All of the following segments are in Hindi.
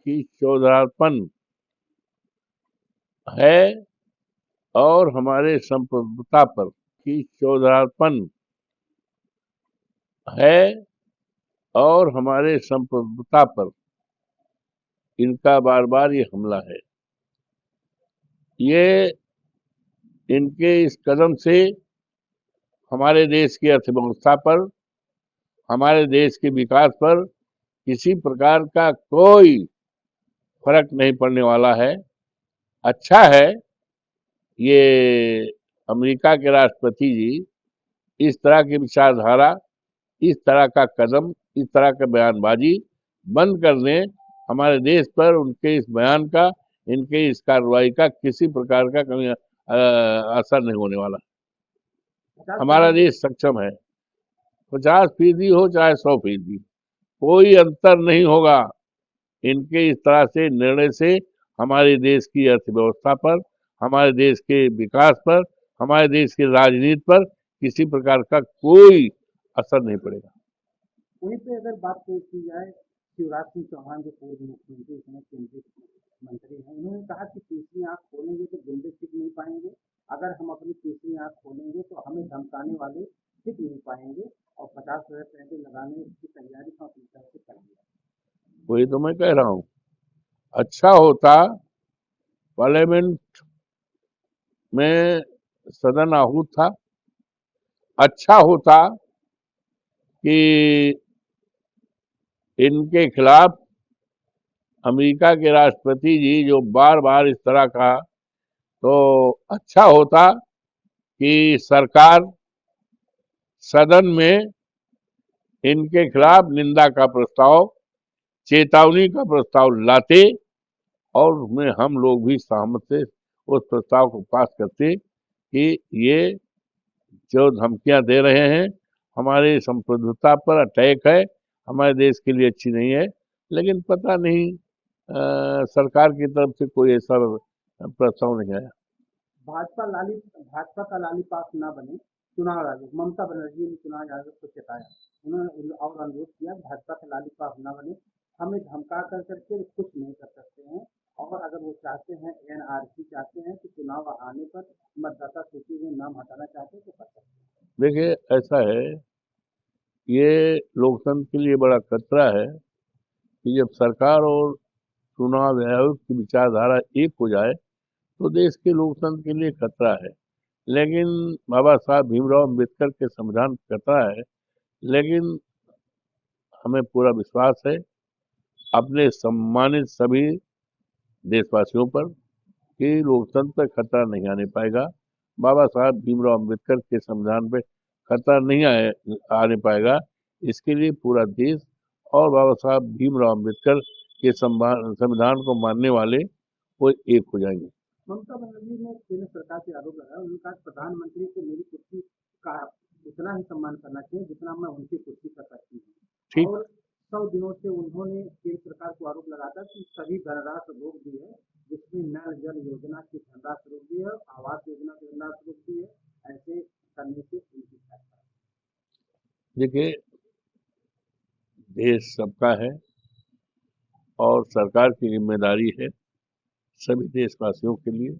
की चौधरापन है और हमारे संप्रभुता पर की चौधरापन है और हमारे संप्रभुता पर इनका बार बार ये हमला है। ये इनके इस कदम से हमारे देश की अर्थव्यवस्था पर, हमारे देश के विकास पर किसी प्रकार का कोई फर्क नहीं पड़ने वाला है। अच्छा है ये अमेरिका के राष्ट्रपति जी इस तरह की विचारधारा, इस तरह का कदम, इस तरह का बयानबाजी बंद कर दें। हमारे देश पर उनके इस बयान का, इनके इस कार्रवाई का किसी प्रकार का कभी असर नहीं होने वाला। हमारा देश सक्षम है। 50% हो चाहे 100%, कोई अंतर नहीं होगा इनके इस तरह से निर्णय से हमारे देश की अर्थव्यवस्था पर, हमारे देश के विकास पर, हमारे देश की राजनीति पर किसी प्रकार का कोई असर नहीं पड़ेगा। वहीं पे अगर बात की जाए, शिवराज सिंह चौहान जो पूर्व मुख्यमंत्री इस समय केंद्रीय मंत्री हैं, उन्होंने कहा कि तीसरी आंख खोलेंगे तो गुंडे टिक नहीं पाएंगे, अगर हम अपनी तीसरी आंख खोलेंगे तो हमें धमकाने वाले टिक नहीं पाएंगे, और 50,000 पैसे लगाने की तैयारी का अपनी तरफ से कर लिया। वही तो मैं कह रहा हूँ, अच्छा होता पार्लियामेंट में सदन आहूत था, अच्छा होता कि इनके खिलाफ अमेरिका के राष्ट्रपति जी जो बार बार इस तरह का, तो अच्छा होता कि सरकार सदन में इनके खिलाफ निंदा का प्रस्ताव, चेतावनी का प्रस्ताव लाते और उसमें हम लोग भी सहमत थे, उस प्रस्ताव को पास करते कि ये जो धमकियां दे रहे हैं हमारे संप्रभुता पर अटैक है, हमारे देश के लिए अच्छी नहीं है। लेकिन पता नहीं सरकार की तरफ से कोई ऐसा प्रस्ताव नहीं आया। भाजपा का लालीपाप न बने चुनाव आयोग, ममता बनर्जी ने चुनाव आयोग को चेताया, उन्होंने और अनुरोध किया भाजपा का लालीपाप न बने, हमें धमका कर करके कुछ नहीं कर सकते हैं, और अगर वो चाहते हैं एनआरसी चाहते हैं तो चुनाव आने पर मतदाता सूची में नाम हटाना चाहते हैं तो कर सकते हैं। देखिए ऐसा है, ये लोकतंत्र के लिए बड़ा खतरा है कि जब सरकार और चुनाव आयोग की विचारधारा एक हो जाए तो देश के लोकतंत्र के लिए खतरा है। लेकिन बाबा साहब भीमराव अम्बेडकर के संविधान खतरा है, लेकिन हमें पूरा विश्वास है अपने सम्मानित सभी देशवासियों पर कि लोकतंत्र पर खतरा नहीं आने पाएगा। बाबा साहब भीमराव अम्बेडकर के संविधान पे खतरा नहीं आने पाएगा। इसके लिए पूरा देश और बाबा साहब भीमराव अम्बेडकर के संविधान को मानने वाले वो एक हो जाएंगे। ममता बनर्जी ने केंद्र सरकार पे आरोप लगाया, उन्होंने कहा प्रधानमंत्री को मेरी कुर्सी का उतना ही सम्मान करना चाहिए जितना मैं उनकी कुर्सी का करती हूँ। और 100 दिनों से उन्होंने केंद्र सरकार को आरोप लगाया था कि सभी धनराशि रोक दी है, जिसमें नल जल योजना की धनराशि रोक दी है, आवास योजना की धनराशि रोक दी है, ऐसे करने से उनकी देखिए देश सबका है और सरकार की जिम्मेदारी है सभी देशवासियों के लिए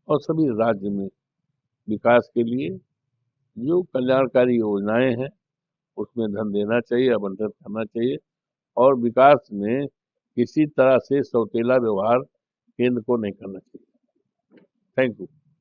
और सभी राज्य में विकास के लिए जो कल्याणकारी योजनाएं हैं उसमें धन देना चाहिए, आवंटन करना चाहिए, और विकास में किसी तरह से सौतेला व्यवहार केंद्र को नहीं करना चाहिए। Thank you.